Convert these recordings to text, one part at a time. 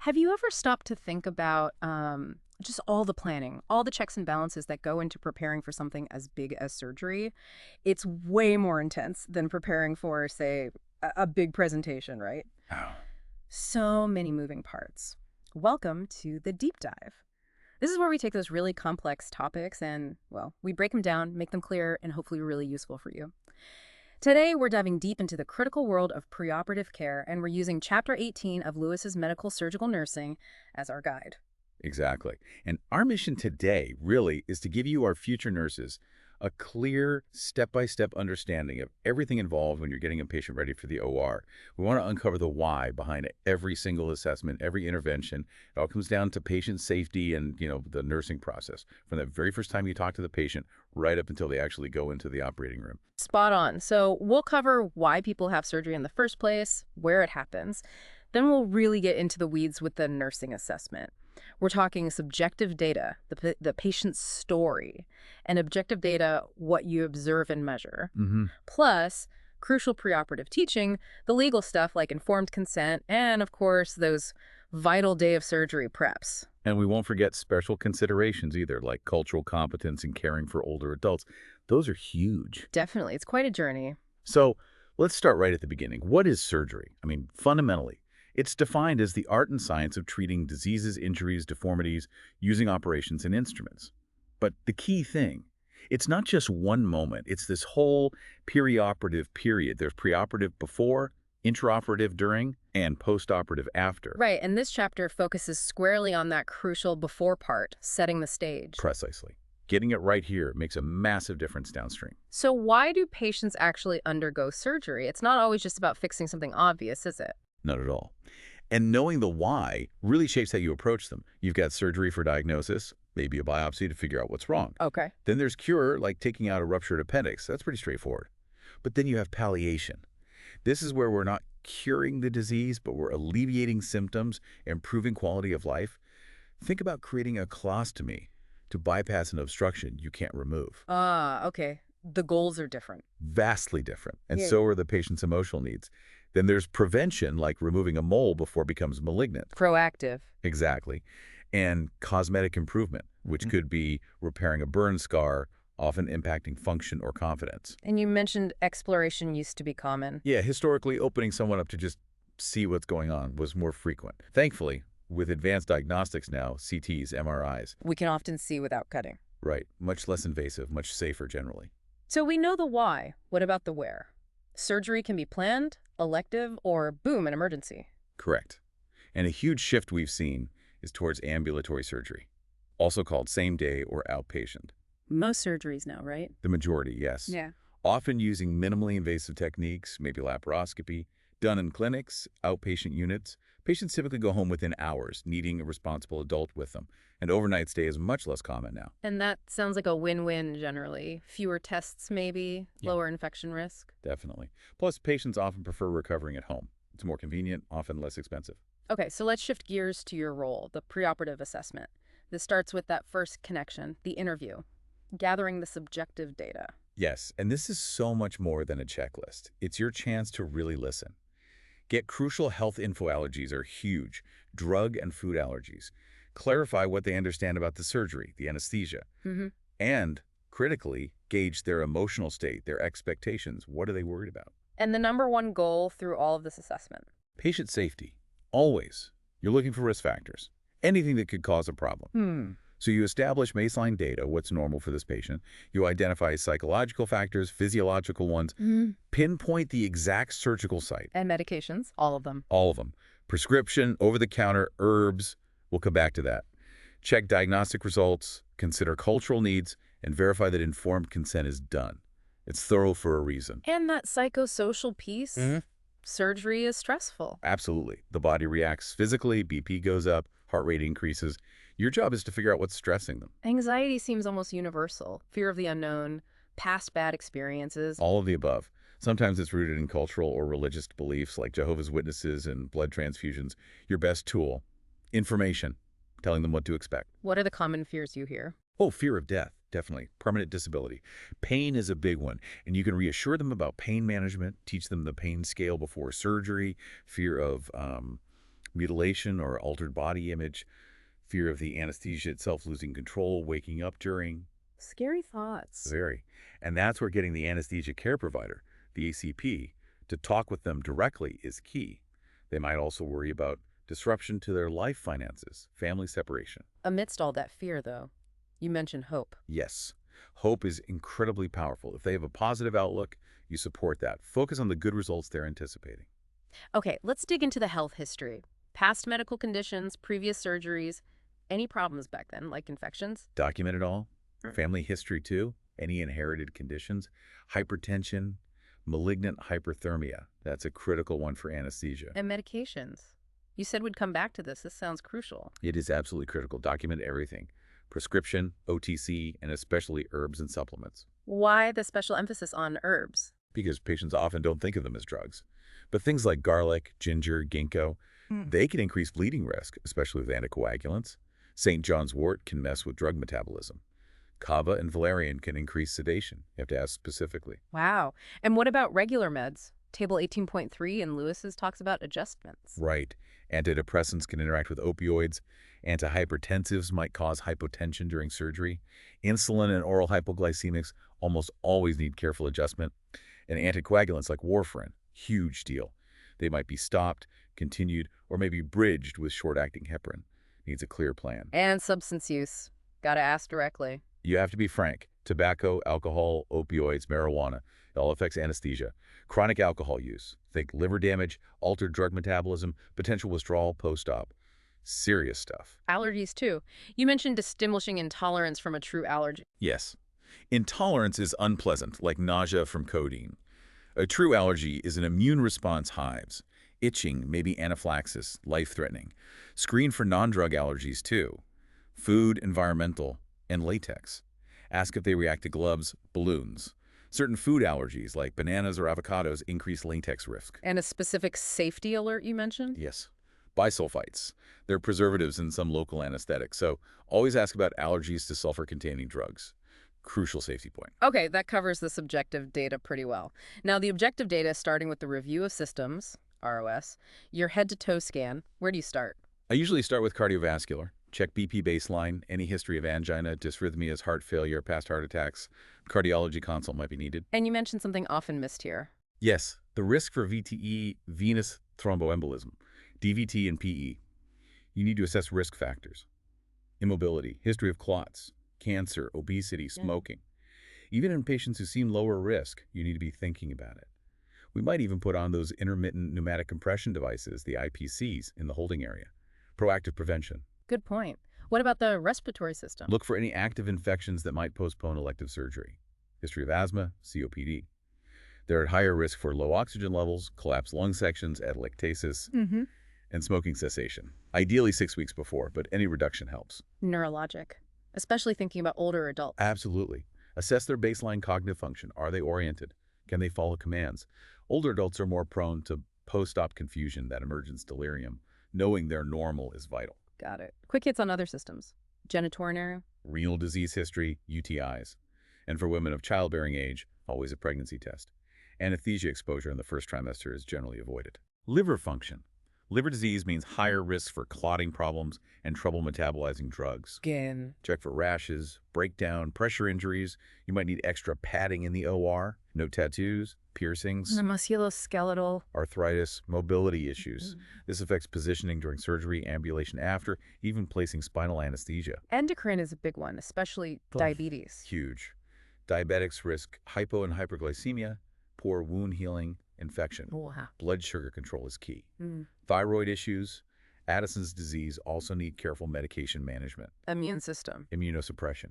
Have you ever stopped to think about just all the planning, all the checks and balances that go into preparing for something as big as surgery? It's way more intense than preparing for, say, a big presentation, right? Oh, So many moving parts. Welcome to the deep dive. This is where we take those really complex topics and, well, we break them down, make them clear, and hopefully really useful for you. Today, we're diving deep into the critical world of preoperative care, and we're using Chapter 18 of Lewis's Medical Surgical Nursing as our guide. exactly. And our mission today really is to give you, our future nurses, a clear step-by-step understanding of everything involved when you're getting a patient ready for the OR. We want to uncover the why behind every single assessment, every intervention. It all comes down to patient safety and, the nursing process from the very first time you talk to the patient right up until they actually go into the operating room. Spot on. So, we'll cover why people have surgery in the first place, where it happens. Then we'll really get into the weeds with the nursing assessment. We're talking subjective data, the patient's story, and objective data, what you observe and measure. Mm-hmm. Plus, crucial preoperative teaching, the legal stuff like informed consent, and of course, those vital day of surgery preps. And we won't forget special considerations either, like cultural competence and caring for older adults. Those are huge. Definitely, it's quite a journey. So let's start right at the beginning. What is surgery? I mean, fundamentally, it's defined as the art and science of treating diseases, injuries, deformities, using operations and instruments. But the key thing, it's not just one moment. It's this whole perioperative period. There's preoperative before, intraoperative during, and postoperative after. Right, and this chapter focuses squarely on that crucial before part, setting the stage. Precisely. Getting it right here makes a massive difference downstream. So why do patients actually undergo surgery? It's not always just about fixing something obvious, is it? Not at all. And knowing the why really shapes how you approach them. You've got surgery for diagnosis, maybe a biopsy to figure out what's wrong. Okay. Then there's cure, like taking out a ruptured appendix. That's pretty straightforward. But then you have palliation. This is where we're not curing the disease, but we're alleviating symptoms, improving quality of life. Think about creating a colostomy to bypass an obstruction you can't remove. Ah, okay. The goals are different. Vastly different. And Yeah. so are the patient's emotional needs. Then there's prevention, like removing a mole before it becomes malignant. Proactive. Exactly. And cosmetic improvement, which could be repairing a burn scar, often impacting function or confidence. And you mentioned exploration used to be common. Yeah, historically, opening someone up to just see what's going on was more frequent. Thankfully, with advanced diagnostics now, CTs, MRIs, We can often see without cutting. right, much less invasive, much safer generally. So we know the why. What about the where? Surgery can be planned, elective, or boom, an emergency. Correct. And a huge shift we've seen is towards ambulatory surgery, also called same-day or outpatient. Most surgeries now, right? The majority, yes. Yeah. Often using minimally invasive techniques, maybe laparoscopy, done in clinics, outpatient units. Patients typically go home within hours, needing a responsible adult with them. And overnight stay is much less common now. And that sounds like a win-win generally. Fewer tests maybe, Yeah. lower infection risk. Definitely. Plus, patients often prefer recovering at home. It's more convenient, often less expensive. Okay, so let's shift gears to your role, the preoperative assessment. This starts with that first connection, the interview, gathering the subjective data. Yes, and this is so much more than a checklist. It's your chance to really listen. Get crucial health info. Allergies are huge. Drug and food allergies. Clarify what they understand about the surgery, the anesthesia. Mm-hmm. And, critically, gauge their emotional state, their expectations. What are they worried about? And the number one goal through all of this assessment. Patient safety. Always. You're looking for risk factors. Anything that could cause a problem. So you establish baseline data, what's normal for this patient. You identify psychological factors, physiological ones. Pinpoint the exact surgical site. And medications, all of them. All of them. Prescription, over-the-counter, herbs. We'll come back to that. Check diagnostic results, consider cultural needs, and verify that informed consent is done. It's thorough for a reason. And that psychosocial piece, Mhm. surgery is stressful. Absolutely. The body reacts physically, BP goes up, heart rate increases. Your job is to figure out what's stressing them. Anxiety seems almost universal. Fear of the unknown, past bad experiences. All of the above. Sometimes it's rooted in cultural or religious beliefs like Jehovah's Witnesses and blood transfusions. Your best tool, information, telling them what to expect. What are the common fears you hear? Oh, fear of death, definitely. Permanent disability. Pain is a big one, and you can reassure them about pain management, teach them the pain scale before surgery, fear of mutilation or altered body image, fear of the anesthesia itself losing control, waking up during. Scary thoughts. Very. And that's where getting the anesthesia care provider, the ACP, to talk with them directly is key. They might also worry about disruption to their life finances, family separation. Amidst all that fear, though, you mentioned hope. Yes, hope is incredibly powerful. If they have a positive outlook, you support that. Focus on the good results they're anticipating. Okay, let's dig into the health history. Past medical conditions, previous surgeries, any problems back then, like infections? Document it all. Family history too. Any inherited conditions. Hypertension, malignant hyperthermia. That's a critical one for anesthesia. And medications. You said we'd come back to this. This sounds crucial. It is absolutely critical. Document everything. Prescription, OTC, and especially herbs and supplements. Why the special emphasis on herbs? Because patients often don't think of them as drugs. But things like garlic, ginger, ginkgo, they can increase bleeding risk, especially with anticoagulants. St. John's wort can mess with drug metabolism. Kava and valerian can increase sedation. You have to ask specifically. Wow. And what about regular meds? Table 18.3 in Lewis's talks about adjustments. Right. Antidepressants can interact with opioids. Antihypertensives might cause hypotension during surgery. Insulin and oral hypoglycemics almost always need careful adjustment. And anticoagulants like warfarin, huge deal. They might be stopped, continued, or maybe bridged with short-acting heparin. Needs a clear plan. And substance use. Gotta ask directly. You have to be frank. Tobacco, alcohol, opioids, marijuana, it all affects anesthesia. Chronic alcohol use. Think liver damage, altered drug metabolism, potential withdrawal post-op. Serious stuff. Allergies, too. You mentioned distinguishing intolerance from a true allergy. Yes. Intolerance is unpleasant, like nausea from codeine. A true allergy is an immune response hives. Itching, maybe anaphylaxis, life-threatening. Screen for non-drug allergies, too. Food, environmental, and latex. Ask if they react to gloves, balloons. Certain food allergies, like bananas or avocados, increase latex risk. And a specific safety alert you mentioned? Yes. Bisulfites. They're preservatives in some local anesthetics, so always ask about allergies to sulfur-containing drugs. Crucial safety point. Okay, that covers the subjective data pretty well. Now, the objective data, starting with the review of systems, ROS, your head-to-toe scan, where do you start? I usually start with cardiovascular. Check BP baseline, any history of angina, dysrhythmias, heart failure, past heart attacks. Cardiology consult might be needed. And you mentioned something often missed here. Yes, the risk for VTE, venous thromboembolism, DVT, and PE. You need to assess risk factors. Immobility, history of clots, cancer, obesity, smoking. Even in patients who seem lower risk, you need to be thinking about it. We might even put on those intermittent pneumatic compression devices, the IPCs, in the holding area. Proactive prevention. Good point. What about the respiratory system? Look for any active infections that might postpone elective surgery. History of asthma, COPD. They're at higher risk for low oxygen levels, collapsed lung sections, atelectasis, and smoking cessation. Ideally 6 weeks before, but any reduction helps. Neurologic, especially thinking about older adults. Absolutely. Assess their baseline cognitive function. Are they oriented? Can they follow commands? Older adults are more prone to post-op confusion, that emergence delirium. Knowing they're normal is vital. Got it. Quick hits on other systems. Genitourinary. Renal disease history, UTIs. And for women of childbearing age, always a pregnancy test. Anesthesia exposure in the first trimester is generally avoided. Liver function. Liver disease means higher risk for clotting problems and trouble metabolizing drugs. Skin. Check for rashes, breakdown, pressure injuries. You might need extra padding in the OR. No tattoos, piercings, The musculoskeletal. arthritis, mobility issues. This affects positioning during surgery, ambulation after, even placing spinal anesthesia. Endocrine is a big one, especially diabetes. Huge. Diabetics risk hypo and hyperglycemia, poor wound healing, infection. Wow. Blood sugar control is key. Thyroid issues, Addison's disease also need careful medication management. Immune system. Immunosuppression,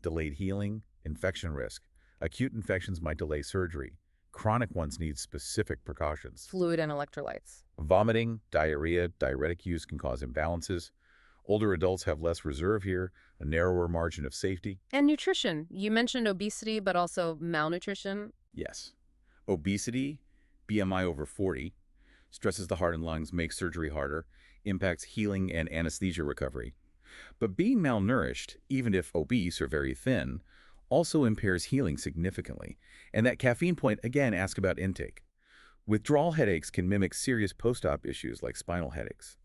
delayed healing, infection risk. Acute infections might delay surgery. Chronic ones need specific precautions. Fluid and electrolytes. Vomiting, diarrhea, diuretic use can cause imbalances. Older adults have less reserve here, a narrower margin of safety. And nutrition. You mentioned obesity, but also malnutrition. Yes. Obesity, BMI over 40, stresses the heart and lungs, makes surgery harder, impacts healing and anesthesia recovery. But being malnourished, even if obese or very thin, also impairs healing significantly. And that caffeine point, again, ask about intake. Withdrawal headaches can mimic serious post-op issues like spinal headaches.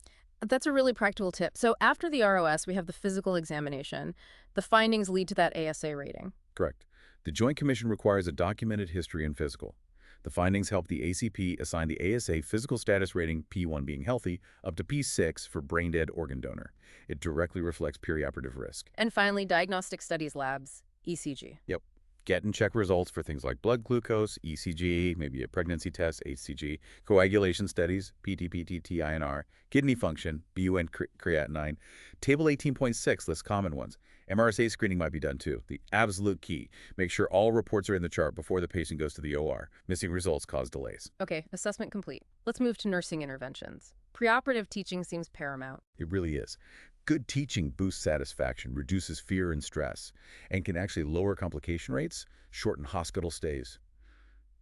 That's a really practical tip. So after the ROS, we have the physical examination. The findings lead to that ASA rating. Correct. The Joint Commission requires a documented history and physical. The findings help the ACP assign the ASA physical status rating, P1 being healthy, up to P6 for brain-dead organ donor. It directly reflects perioperative risk. And finally, diagnostic studies labs, ECG. Yep. Get and check results for things like blood glucose, ECG, maybe a pregnancy test, HCG, coagulation studies, PT-PT-TINR, kidney function, BUN creatinine. Table 18.6 lists common ones. MRSA screening might be done too. The absolute key. Make sure all reports are in the chart before the patient goes to the OR. Missing results cause delays. Okay, assessment complete. Let's move to nursing interventions. Preoperative teaching seems paramount. It really is. Good teaching boosts satisfaction, reduces fear and stress, and can actually lower complication rates, shorten hospital stays.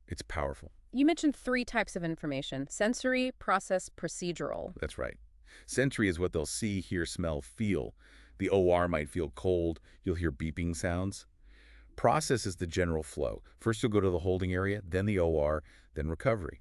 It's powerful. You mentioned 3 types of information: sensory, process, procedural. That's right. Sensory is what they'll see, hear, smell, feel. The OR might feel cold. You'll hear beeping sounds. Process is the general flow. First you'll go to the holding area, then the OR, then recovery.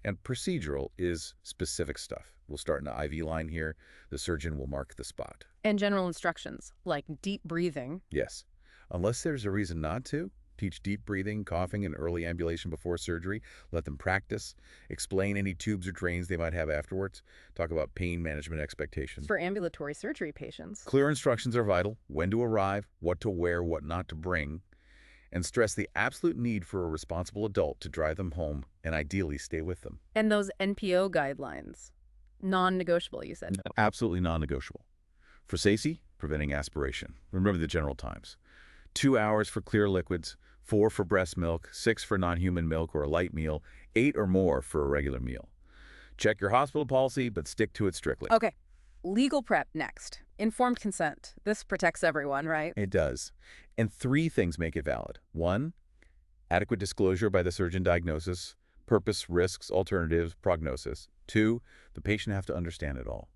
And procedural is specific stuff. We'll start in the IV line here. The surgeon will mark the spot. And general instructions, like deep breathing. Yes. Unless there's a reason not to, teach deep breathing, coughing, and early ambulation before surgery. Let them practice. Explain any tubes or drains they might have afterwards. Talk about pain management expectations. For ambulatory surgery patients. Clear instructions are vital. When to arrive, what to wear, what not to bring. And stress the absolute need for a responsible adult to drive them home and ideally stay with them. And those NPO guidelines. Non-negotiable, you said. Absolutely non-negotiable. For safety, preventing aspiration. Remember the general times. 2 hours for clear liquids, 4 for breast milk, 6 for non-human milk or a light meal, 8 or more for a regular meal. Check your hospital policy, but stick to it strictly. Okay. Legal prep next. Informed consent. This protects everyone, right? It does. And 3 things make it valid. 1, adequate disclosure by the surgeon diagnosis, purpose, risks, alternatives, prognosis. 2, the patient have to understand it all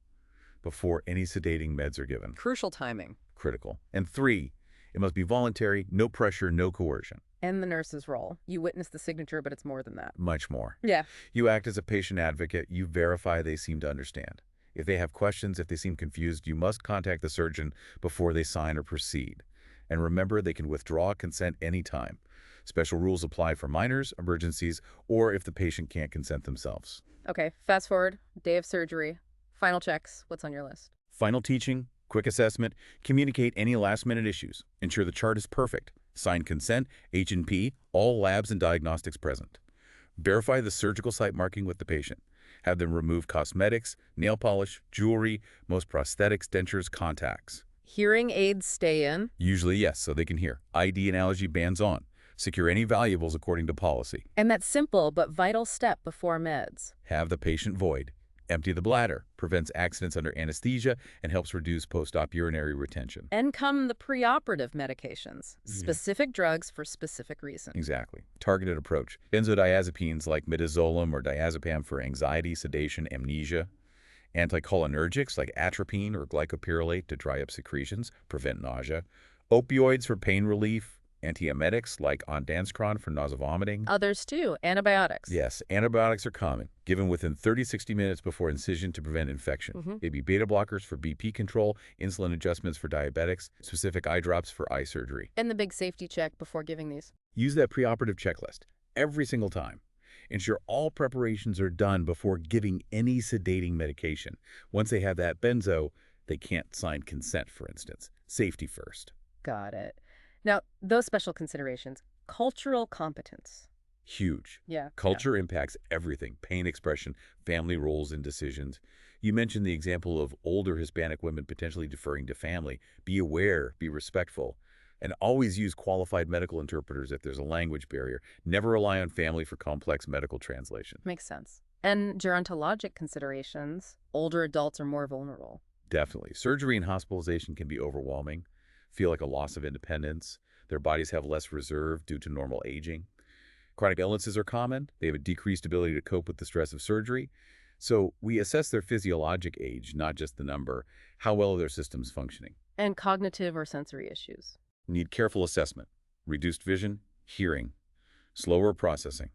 before any sedating meds are given. Crucial timing. Critical. And 3, it must be voluntary, no pressure, no coercion. And the nurse's role. You witness the signature, but it's more than that. Much more. Yeah. You act as a patient advocate. You verify they seem to understand. If they have questions, if they seem confused, you must contact the surgeon before they sign or proceed. And remember, they can withdraw consent anytime. Special rules apply for minors, emergencies, or if the patient can't consent themselves. Okay, fast forward, day of surgery, final checks. What's on your list? Final teaching, quick assessment, communicate any last-minute issues, ensure the chart is perfect, sign consent, H&P, all labs and diagnostics present. Verify the surgical site marking with the patient. Have them remove cosmetics, nail polish, jewelry, most prosthetics, dentures, contacts. Hearing aids stay in? Usually, yes, so they can hear. ID and allergy bands on. Secure any valuables according to policy. And that simple but vital step before meds. Have the patient void. Empty the bladder. Prevents accidents under anesthesia and helps reduce post-op urinary retention. And come the preoperative medications. Specific drugs for specific reasons. Exactly. Targeted approach. Benzodiazepines like midazolam or diazepam for anxiety, sedation, amnesia. Anticholinergics like atropine or glycopyrrolate to dry up secretions, prevent nausea. Opioids for pain relief. Antiemetics like ondansetron for nausea vomiting. Others too, antibiotics. Yes, antibiotics are common, given within 30-60 minutes before incision to prevent infection. Maybe beta blockers for BP control, insulin adjustments for diabetics, specific eye drops for eye surgery. And the big safety check before giving these. Use that preoperative checklist every single time. Ensure all preparations are done before giving any sedating medication. Once they have that benzo, they can't sign consent, for instance. Safety first. Got it. Now, those special considerations, cultural competence. Huge. Yeah. Culture impacts everything, pain expression, family roles and decisions. You mentioned the example of older Hispanic women potentially deferring to family. Be aware, be respectful, and always use qualified medical interpreters if there's a language barrier. Never rely on family for complex medical translation. Makes sense. And gerontologic considerations, older adults are more vulnerable. Definitely. Surgery and hospitalization can be overwhelming, feel like a loss of independence. Their bodies have less reserve due to normal aging. Chronic illnesses are common. They have a decreased ability to cope with the stress of surgery. So we assess their physiologic age, not just the number. How well are their systems functioning? And cognitive or sensory issues. Need careful assessment. Reduced vision, hearing, slower processing,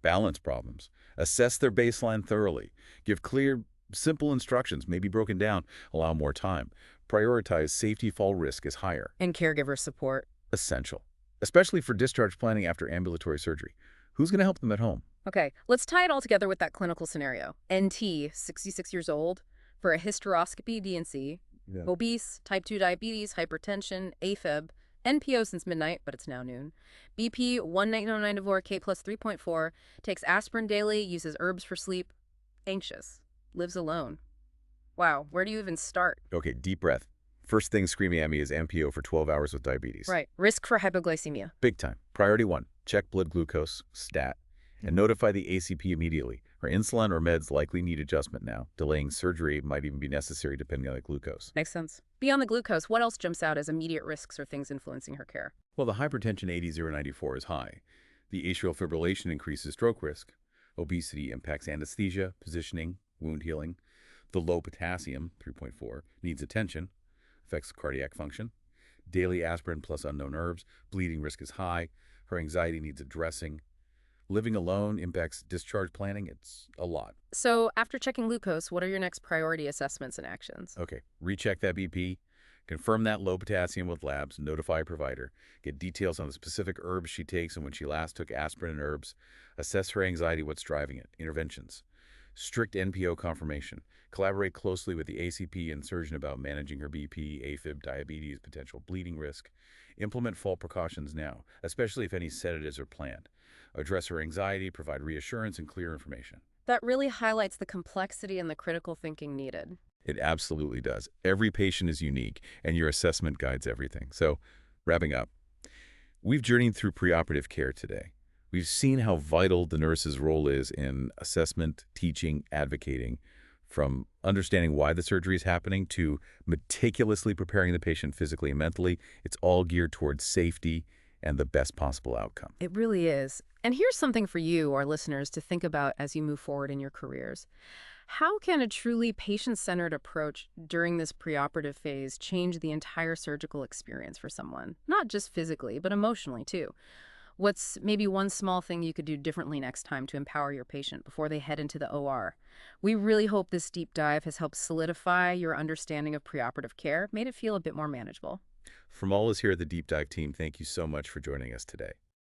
balance problems. Assess their baseline thoroughly. Give clear Simple instructions, maybe broken down, allow more time. Prioritize safety fall risk is higher. And caregiver support. Essential. Especially for discharge planning after ambulatory surgery. Who's going to help them at home? Okay, let's tie it all together with that clinical scenario. NT, 66 years old, for a hysteroscopy DNC, Yeah. obese, type 2 diabetes, hypertension, AFib, NPO since midnight, but it's now noon. BP 1909 to 4, K plus 3.4, takes aspirin daily, uses herbs for sleep, anxious, lives alone. Wow, where do you even start? Okay, deep breath. First thing screaming at me is MPO for 12 hours with diabetes. Right, risk for hypoglycemia. Big time. Priority 1, check blood glucose, stat, and notify the ACP immediately. Her insulin or meds likely need adjustment now. Delaying surgery might even be necessary depending on the glucose. Makes sense. Beyond the glucose, what else jumps out as immediate risks or things influencing her care? Well, the hypertension 80/094 is high. The atrial fibrillation increases stroke risk. Obesity impacts anesthesia, positioning, wound healing. The low potassium, 3.4, needs attention, affects cardiac function. Daily aspirin plus unknown herbs. Bleeding risk is high. Her anxiety needs addressing. Living alone impacts discharge planning. It's a lot. So, after checking glucose, what are your next priority assessments and actions? Okay, recheck that BP. Confirm that low potassium with labs. Notify a provider. Get details on the specific herbs she takes and when she last took aspirin and herbs. Assess her anxiety, what's driving it. Interventions. Strict NPO confirmation. Collaborate closely with the ACP and surgeon about managing her BP, AFib, diabetes, potential bleeding risk. Implement fall precautions now, especially if any sedatives are planned. Address her anxiety, provide reassurance and clear information. That really highlights the complexity and the critical thinking needed. It absolutely does. Every patient is unique, and your assessment guides everything. So, wrapping up, we've journeyed through preoperative care today. We've seen how vital the nurse's role is in assessment, teaching, advocating, from understanding why the surgery is happening to meticulously preparing the patient physically and mentally. It's all geared towards safety and the best possible outcome. It really is. And here's something for you, our listeners, to think about as you move forward in your careers. How can a truly patient-centered approach during this preoperative phase change the entire surgical experience for someone? Not just physically, but emotionally, too. What's maybe one small thing you could do differently next time to empower your patient before they head into the OR? We really hope this deep dive has helped solidify your understanding of preoperative care, made it feel a bit more manageable. From all of us here at the Deep Dive team, thank you so much for joining us today.